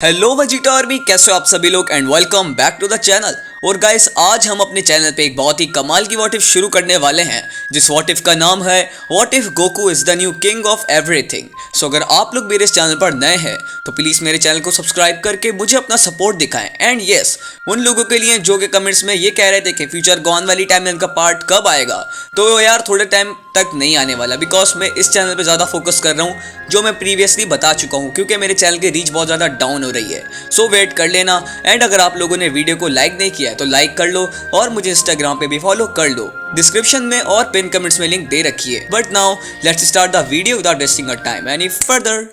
Hello Vegeta army, कैसे हो आप सभी लोग and welcome back to the channel. और गाइस, आज हम अपने चैनल पे एक बहुत ही कमाल की व्हाट इफ शुरू करने वाले हैं, जिस व्हाट इफ का नाम है what if Goku is the new king of everything. So अगर आप लोग मेरे इस चैनल पर नए हैं तो प्लीज मेरे चैनल को सब्सक्राइब करके मुझे अपना सपोर्ट दिखाएं। एंड यस, उन लोगों के लिए जो कि कमेंट्स में ये कह रहे थे कि फ्यूचर गॉन वाली टाइमलाइन का पार्ट कब आएगा, तो यार थोड़े टाइम तक नहीं आने वाला, बिकॉज मैं इस चैनल पे ज़्यादा फोकस कर रहा हूँ, जो मैं प्रीवियसली बता चुका हूँ, क्योंकि मेरे चैनल की रीच बहुत ज़्यादा डाउन हो रही है। सो वेट कर लेना। एंड अगर आप लोगों ने वीडियो को लाइक नहीं किया है तो लाइक कर लो और मुझे इंस्टाग्राम पे भी फॉलो कर लो। डिस्क्रिप्शन में और पिन कमेंट्स में लिंक दे रखी है। But now let's start the video without wasting a time any further.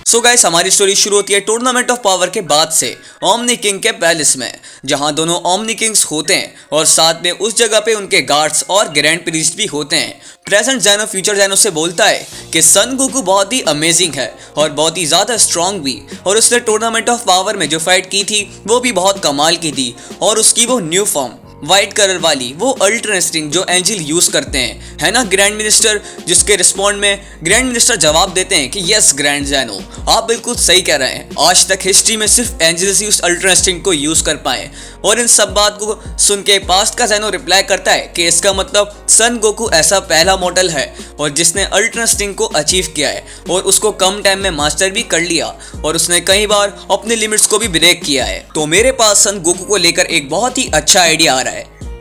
So guys, हमारी स्टोरी शुरू होती है टूर्नामेंट ऑफ पावर के बाद से ओमनी किंग के पैलेस में, जहां दोनों ओमनी किंग्स होते हैं और साथ में उस जगह पे उनके गार्ड्स और ग्रैंड प्रीस्ट भी होते हैं। प्रेजेंट ज़ैनो फ्यूचर ज़ैनो से बोलता है कि सन गोकू बहुत ही अमेजिंग है और बहुत ही ज़्यादा स्ट्रांग भी, और उसने टूर्नामेंट ऑफ पावर में जो फाइट की थी वो भी बहुत कमाल की थी। और उसकी वो न्यू फॉर्म व्हाइट कलर वाली, वो अल्ट्रा इंस्टिंक्ट जो एंजल यूज करते हैं, है ना ग्रैंड मिनिस्टर, जिसके रिस्पॉन्ड में ग्रैंड मिनिस्टर जवाब देते हैं कि यस ग्रैंड ज़ैनो, आप बिल्कुल सही कह रहे हैं। आज तक हिस्ट्री में सिर्फ एंजल्स ही उस अल्ट्रा इंस्टिंक्ट को यूज कर पाए। और इन सब बात को सुन के पास्ट का ज़ैनो रिप्लाई करता है कि इसका मतलब सन गोकू ऐसा पहला मॉडल है और जिसने अल्ट्रा इंस्टिंक्ट को अचीव किया है और उसको कम टाइम में मास्टर भी कर लिया, और उसने कई बार अपने लिमिट्स को भी ब्रेक किया है। तो मेरे पास सन गोकू को लेकर एक बहुत ही अच्छा आइडिया आ रहा है।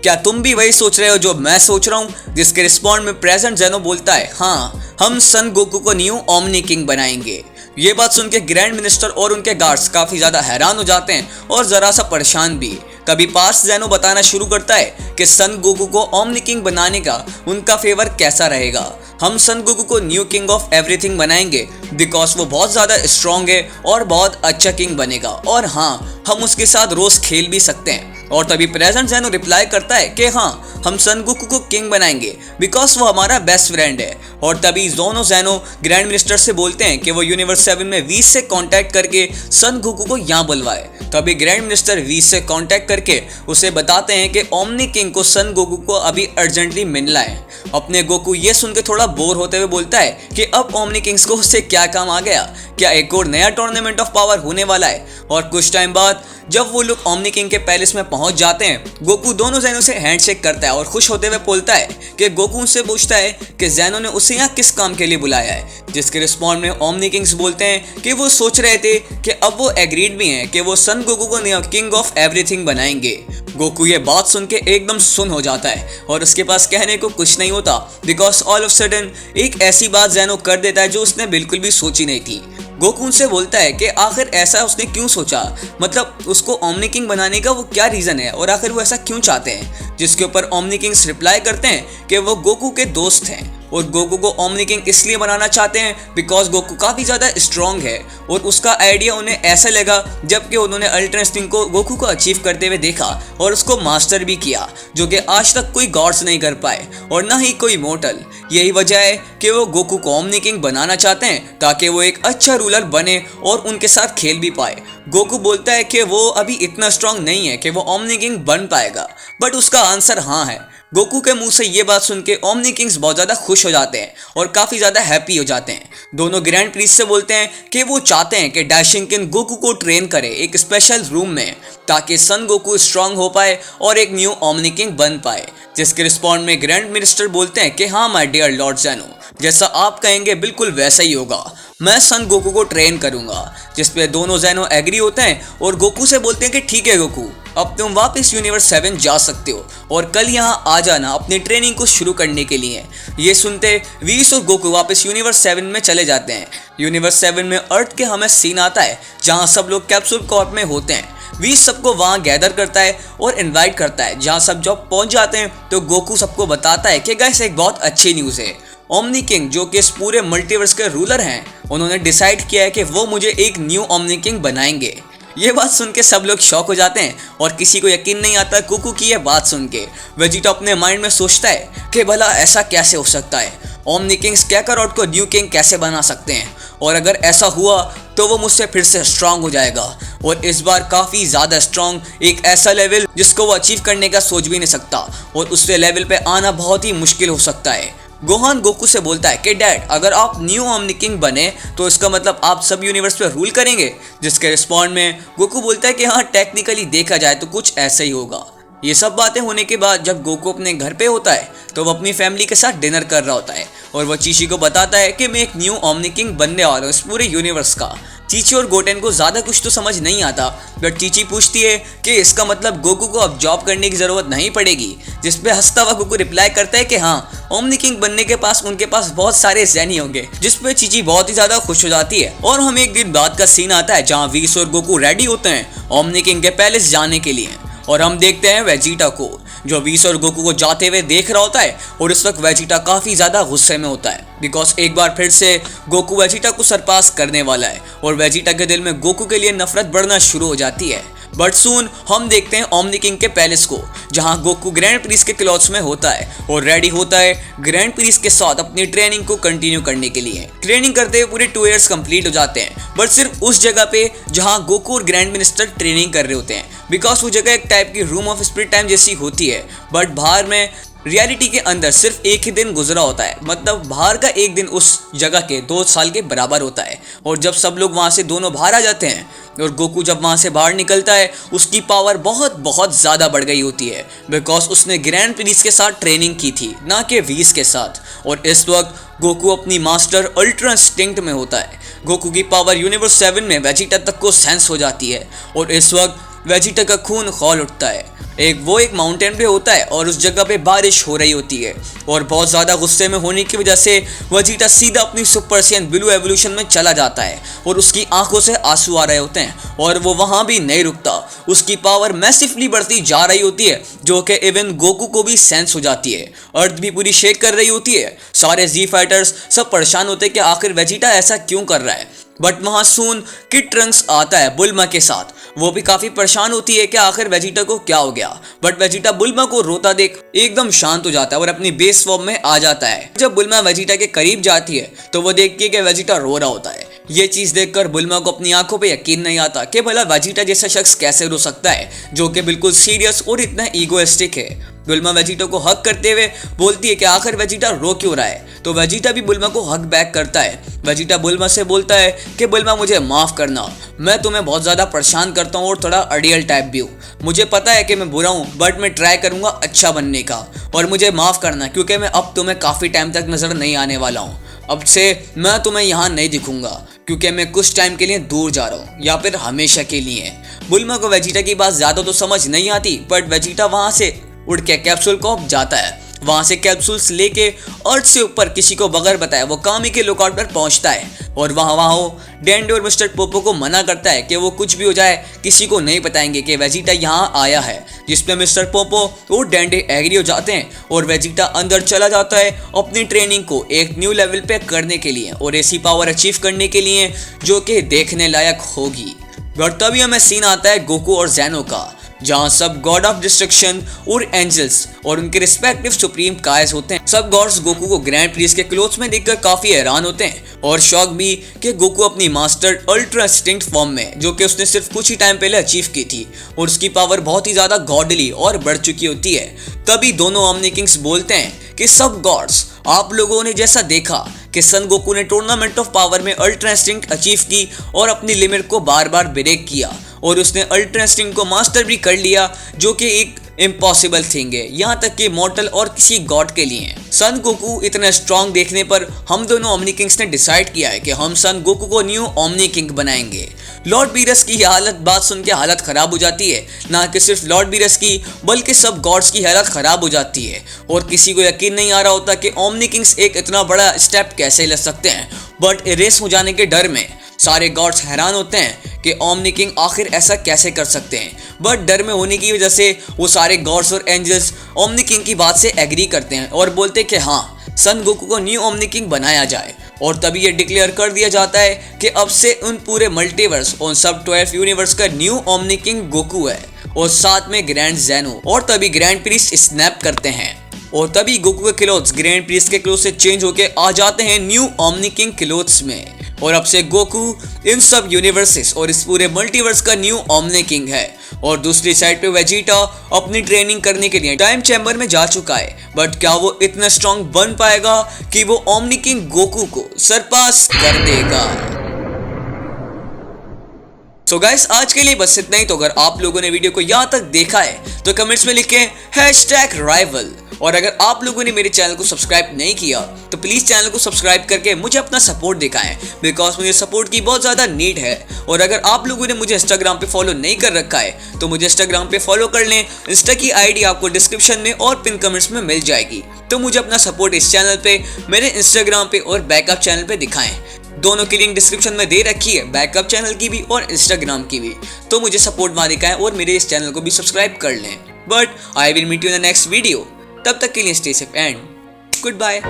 क्या तुम भी वही सोच रहे हो जो मैं सोच रहा हूँ? जिसके रिस्पॉन्ड में प्रेजेंट ज़ैनो बोलता है, हाँ, हम सन गोकू को न्यू ओमनी किंग बनाएंगे। ये बात सुन के ग्रैंड मिनिस्टर और उनके गार्ड्स काफ़ी ज़्यादा हैरान हो जाते हैं और ज़रा सा परेशान भी। कभी पास्ट ज़ैनो बताना शुरू करता है कि सन गोकू को ओमनी किंग बनाने का उनका फेवर कैसा रहेगा। हम सन गोकू को न्यू किंग ऑफ एवरीथिंग बनाएंगे बिकॉज वो बहुत ज़्यादा स्ट्रॉन्ग है और बहुत अच्छा किंग बनेगा, और हाँ, हम उसके साथ रोज़ खेल भी सकते हैं। और तभी प्रेजेंट ज़ैनो रिप्लाई करता है कि हाँ, हम सन गोकू को किंग बनाएंगे बिकॉज वो हमारा बेस्ट फ्रेंड है। और तभी दोनों ज़ैनो ग्रैंड मिनिस्टर से बोलते हैं कि वो यूनिवर्स 7 में वीस से कांटेक्ट करके सन गोकू को यहाँ बुलवाए। तभी ग्रैंड मिनिस्टर वीस से कांटेक्ट करके उसे बताते हैं कि ओमनी किंग को सन गोकू को अभी अर्जेंटली मिलना है। अपने गोकू ये सुन के थोड़ा बोर होते हुए बोलता है कि अब ओमनी किंग्स को उससे क्या काम आ गया, क्या एक और नया टूर्नामेंट ऑफ पावर होने वाला है। और कुछ टाइम बाद जब वो लोग ओमनी किंग के पैलेस में पहुंच जाते हैं, गोकू दोनों ज़ैनो से हैंडशेक करता है और खुश होते हुए बोलता है कि गोकू उनसे पूछता है कि ज़ैनो ने उसे यहाँ किस काम के लिए बुलाया है। जिसके रिस्पॉन्ड में ओमनी किंग्स बोलते हैं कि वो सोच रहे थे कि अब वो एग्रीड भी हैं कि वो सन गोकू को नया किंग ऑफ एवरीथिंग बनाएंगे। गोकू ये बात सुन के एकदम सुन हो जाता है और उसके पास कहने को कुछ नहीं होता, बिकॉज ऑल ऑफ सडन एक ऐसी बात ज़ैनो कर देता है जो उसने बिल्कुल भी सोची नहीं थी। गोकू उनसे बोलता है कि आखिर ऐसा उसने क्यों सोचा, मतलब उसको ओमनी किंग बनाने का वो क्या रीज़न है और आखिर वो ऐसा क्यों चाहते हैं। जिसके ऊपर ओमनी किंग्स रिप्लाई करते हैं कि वो गोकू के दोस्त हैं और गोकू को ओमनी किंग इसलिए बनाना चाहते हैं बिकॉज गोकू काफ़ी ज़्यादा स्ट्रॉन्ग है। और उसका आइडिया उन्हें ऐसा लगा जबकि उन्होंने अल्ट्रा इंस्टिंक्ट को गोकू को अचीव करते हुए देखा और उसको मास्टर भी किया, जो कि आज तक कोई गॉड्स नहीं कर पाए और ना ही कोई मोर्टल। यही वजह है कि वो गोकू को ओमनी किंग बनाना चाहते हैं ताकि वो एक अच्छा रूलर बने और उनके साथ खेल भी पाए। गोकू बोलता है कि वो अभी इतना स्ट्रांग नहीं है कि वो ओमनी किंग बन पाएगा, बट उसका आंसर हाँ है। गोकू के मुंह से ये बात सुन के ओमनी किंग्स बहुत ज़्यादा खुश हो जाते हैं और काफ़ी ज़्यादा हैप्पी हो जाते हैं। दोनों ग्रैंड प्रीस्ट से बोलते हैं कि वो चाहते हैं कि डैशिंग किंग गोकू को ट्रेन करे एक स्पेशल रूम में, ताकि सन गोकू स्ट्रांग हो पाए और एक न्यू ओमनी किंग बन पाए। जिसके रिस्पॉन्ड में ग्रैंड मिनिस्टर बोलते हैं कि हाँ माय डियर लॉर्ड ज़ैनो, जैसा आप कहेंगे बिल्कुल वैसा ही होगा, मैं सन गोकू को ट्रेन करूंगा। जिस पे दोनों ज़ैनो एग्री होते हैं और गोकू से बोलते हैं कि ठीक है गोकू, अब तुम वापस यूनिवर्स 7 जा सकते हो और कल यहाँ आ जाना अपनी ट्रेनिंग को शुरू करने के लिए। ये सुनते वीस और गोकू वापस यूनिवर्स 7 में चले जाते हैं। यूनिवर्स 7 में अर्थ के हमें सीन आता है जहाँ सब लोग कैप्सूल कॉर्प में होते हैं। वीस सबको वहाँ गैदर करता है और इनवाइट करता है। जहाँ सब जब पहुँच जाते हैं तो गोकू सबको बताता है कि गाइस एक बहुत अच्छी न्यूज़ है, ओमनी किंग जो कि इस पूरे मल्टीवर्स के रूलर हैं, उन्होंने डिसाइड किया है कि वो मुझे एक न्यू ओमनी किंग बनाएंगे। ये बात सुन के सब लोग शॉक हो जाते हैं और किसी को यकीन नहीं आता गोकू की ये बात सुन के। वेजिटा अपने माइंड में सोचता है कि भला ऐसा कैसे हो सकता है, ओमनी किंग्स कैकारोट को न्यू किंग कैसे बना सकते हैं, और अगर ऐसा हुआ तो वो मुझसे फिर से स्ट्रांग हो जाएगा और इस बार काफी ज्यादा स्ट्रॉन्ग, एक ऐसा लेवल जिसको वो अचीव करने का सोच भी नहीं सकता और उससे लेवल पे आना बहुत ही मुश्किल हो सकता है। गोहान गोकू से बोलता है कि डैड, अगर आप न्यू ओमनी किंग बने तो इसका मतलब आप सब यूनिवर्स पे रूल करेंगे। जिसके रिस्पॉन्ड में गोकू बोलता है कि हाँ, टेक्निकली देखा जाए तो कुछ ऐसा ही होगा। ये सब बातें होने के बाद जब गोकू अपने घर पे होता है तो वो अपनी फैमिली के साथ डिनर कर रहा होता है और वो चीची को बताता है कि मैं एक न्यू ओमनी किंग बनने वाला हूँ इस पूरे यूनिवर्स का। चीची और गोटेन को ज्यादा कुछ तो समझ नहीं आता, बट चीची पूछती है कि इसका मतलब गोकू को अब जॉब करने की जरूरत नहीं पड़ेगी। जिसपे हंसता हुआ गोकू रिप्लाई करता है कि हाँ, ओमनी किंग बनने के पास उनके पास बहुत सारे ज़ैनी होंगे। जिसपे चीची बहुत ही ज्यादा खुश हो जाती है और हमें एक दिन बाद का सीन आता है जहाँ वीस और गोकू रेडी होते हैं ओमनी किंग के पैलेस जाने के लिए और हम देखते हैं वेजिटा को जो वीस और गोकू को जाते हुए देख रहा होता है और इस वक्त वेजिटा काफी ज्यादा गुस्से में होता है बिकॉज एक बार फिर से गोकू वेजिटा को सरपास करने वाला है और वेजिटा के दिल में गोकू के लिए नफरत बढ़ना शुरू हो जाती है। बट सून हम देखते हैं ओमनी किंग के पैलेस को जहां गोकू ग्रैंड प्रिंस के क्लॉथ्स में होता है और रेडी होता है ग्रैंड प्रिंस के साथ अपनी ट्रेनिंग को कंटिन्यू करने के लिए। ट्रेनिंग करते हुए पूरे 2 इयर्स कंप्लीट हो जाते हैं, बट सिर्फ उस जगह पे जहां गोकू और ग्रैंड मिनिस्टर ट्रेनिंग कर रहे होते हैं बिकॉज वो जगह एक टाइप की रूम ऑफ स्पिरिट टाइम जैसी होती है। बट बाहर में रियलिटी के अंदर सिर्फ एक ही दिन गुजरा होता है, मतलब बाहर का एक दिन उस जगह के 2 साल के बराबर होता है। और जब सब लोग वहां से दोनों बाहर आ जाते हैं और गोकू जब वहां से बाहर निकलता है उसकी पावर बहुत बहुत ज़्यादा बढ़ गई होती है बिकॉज उसने ग्रैंड प्रिंस के साथ ट्रेनिंग की थी, ना कि वीस के साथ। और इस वक्त गोकू अपनी मास्टर अल्ट्रा इंस्टिंक्ट में होता है। गोकू की पावर यूनिवर्स 7 में वेजिटा तक को सेंस हो जाती है और इस वक्त वेजिटा का खून खौल उठता है। एक माउंटेन पे होता है और उस जगह पे बारिश हो रही होती है और बहुत ज़्यादा गुस्से में होने की वजह से वेजिटा सीधा अपनी सुपर सैयन ब्लू एवोल्यूशन में चला जाता है और उसकी आंखों से आंसू आ रहे होते हैं और वो वहाँ भी नहीं रुकता। उसकी पावर मैसिवली बढ़ती जा रही होती है जो कि इवन गोकू को भी सेंस हो जाती है। अर्थ भी पूरी शेक कर रही होती है। सारे जी फाइटर्स सब परेशान होते हैं कि आखिर वेजिटा ऐसा क्यों कर रहा है। बट वहाँ सून किड ट्रंक्स आता है बुल्मा के साथ। वो भी काफी परेशान होती है कि आखिर वेजिटा को क्या हो गया। बट वेजिटा बुल्मा को रोता देख एकदम शांत हो जाता है और अपनी बेस फॉर्म में आ जाता है। जब बुल्मा वेजिटा के करीब जाती है तो वो देखती है कि वेजिटा रो रहा होता है। ये चीज देखकर बुल्मा को अपनी आंखों पे यकीन नहीं आता कि भला वेजिटा जैसा शख्स कैसे रो सकता है जो कि बिल्कुल सीरियस और इतना ईगोइस्टिक है। बुल्मा वेजिटा को हक करते हुए बोलती है कि आखिर वेजिटा रो क्यों रहा है, तो वेजिटा भी बुल्मा को हक बैक करता है। वेजिटा बुल्मा से बोलता है कि बुल्मा मुझे माफ करना, मैं तुम्हें बहुत ज़्यादा परेशान करता हूँ और थोड़ा अडियल टाइप भी हूँ। मुझे पता है कि मैं बुरा हूँ बट मैं ट्राई करूँगा अच्छा बनने का और मुझे माफ़ करना क्योंकि मैं अब तुम्हें काफ़ी टाइम तक नज़र नहीं आने वाला हूँ। अब से मैं तुम्हें यहाँ नहीं दिखूंगा क्योंकि मैं कुछ टाइम के लिए दूर जा रहा हूँ या फिर हमेशा के लिए। बुल्मा को वेजिटा की बात ज़्यादा तो समझ नहीं आती बट वेजिटा वहाँ से उड़ के कैप्सूल को जाता है। वहां से कैप्सूल्स लेके अर्थ से ऊपर किसी को बगैर बताए वो कामी के लुकआउट पर पहुंचता है और वहां वो डेंडे और मिस्टर पोपो को मना करता है कि वो कुछ भी हो जाए किसी को नहीं बताएंगे कि वेजिटा यहाँ आया है। जिसमें मिस्टर पोपो और डेंडे एग्री हो जाते हैं और वेजिटा अंदर चला जाता है अपनी ट्रेनिंग को एक न्यू लेवल पे करने के लिए और ऐसी पावर अचीव करने के लिए जो कि देखने लायक होगी। और तभी हमें सीन आता है गोकू और ज़ैनो का जहां सब गॉड ऑफ डिस्ट्रक्शन और एंजल्स और उनके रिस्पेक्टिव सुप्रीम कायस होते हैं। सब गॉड्स गोकू को ग्रैंड प्रिंस के क्लोथ्स में देखकर काफी हैरान होते हैं और शॉक भी कि गोकू अपनी मास्टर अल्ट्रा इंस्टिंक्ट फॉर्म में जो कि उसने सिर्फ कुछ ही टाइम पहले अचीव की थी और उसकी पावर बहुत ही ज्यादा गॉडली और बढ़ चुकी होती है। तभी दोनों ओमनी किंग्स बोलते हैं कि सब गॉड्स आप लोगों ने जैसा देखा कि सन गोकू ने टूर्नामेंट ऑफ पावर में अल्ट्रा इंस्टिंक्ट अचीव की और अपनी लिमिट को बार बार ब्रेक किया और उसने अल्ट्रा इंस्टिंक्ट को मास्टर भी कर लिया जो कि एक इम्पॉसिबल थिंग है यहाँ तक कि मॉर्टल और किसी गॉड के लिए। सन गोकू इतना स्ट्रॉन्ग देखने पर हम दोनों ओमनी किंग्स ने डिसाइड किया है कि हम सन गोकू को न्यू ओमनी किंग बनाएंगे। लॉर्ड बीरस की हालत बात सुन के हालत खराब हो जाती है, ना कि सिर्फ लॉर्ड बीरस की बल्कि सब गॉड्स की हालत खराब हो जाती है और किसी को यकीन नहीं आ रहा होता कि ओमनी किंग्स एक इतना बड़ा स्टेप कैसे ले सकते हैं। बट इरेस हो जाने के डर में सारे गॉड्स हैरान होते हैं कि ओमनी किंग आखिर ऐसा कैसे कर सकते हैं। बट डर में होने की वजह से वो सारे गॉड्स और एंजल्स ओमनी किंग की बात से एग्री करते हैं और बोलते हैं कि हाँ सन गोकू को न्यू ओमनी किंग बनाया जाए। और तभी ये डिक्लेयर कर दिया जाता है कि अब से उन पूरे मल्टीवर्स उन सब 12 यूनिवर्स का न्यू ओमनी किंग गोकू है और साथ में ग्रैंड ज़ैनो। और तभी ग्रैंड प्रीस्ट स्नैप करते हैं और तभी गोकू के क्लोथ्स ग्रैंड प्रीस्ट के क्लोथ्स से चेंज होके आ जाते हैं न्यू ओमनी किंग क्लोथ्स में। और अब से गोकू इन सब यूनिवर्सेस और इस पूरे मल्टीवर्स का न्यू ओमनी किंग है। और दूसरी साइड पे वेजिटा अपनी ट्रेनिंग करने के लिए टाइम चैम्बर में जा चुका है, बट क्या वो इतना स्ट्रॉन्ग बन पाएगा कि वो ओमनी किंग गोकू को सरपास कर देगा। तो गाइस आज के लिए बस इतना ही। तो अगर आप लोगों ने वीडियो को यहाँ तक देखा है तो कमेंट्स में लिखें #rival। और अगर आप लोगों ने मेरे चैनल को सब्सक्राइब नहीं किया तो प्लीज चैनल को सब्सक्राइब करके मुझे अपना सपोर्ट दिखाएं, बिकॉज मुझे सपोर्ट की बहुत ज्यादा नीड है। और अगर आप लोगों ने मुझे इंस्टाग्राम पे फॉलो नहीं कर रखा है तो मुझे इंस्टाग्राम पे फॉलो कर लें। इंस्टा की आईडी आपको डिस्क्रिप्शन में और पिन कमेंट्स में मिल जाएगी। तो मुझे अपना सपोर्ट इस चैनल पे, मेरे इंस्टाग्राम पे और बैकअप चैनल पे दिखाएं। दोनों की लिंक डिस्क्रिप्शन में दे रखी है, बैकअप चैनल की भी और इंस्टाग्राम की भी। तो मुझे सपोर्ट मार दिखाएं और मेरे इस चैनल को भी सब्सक्राइब कर लें। But I will meet you in the next video. तब तक के लिए stay safe and good bye.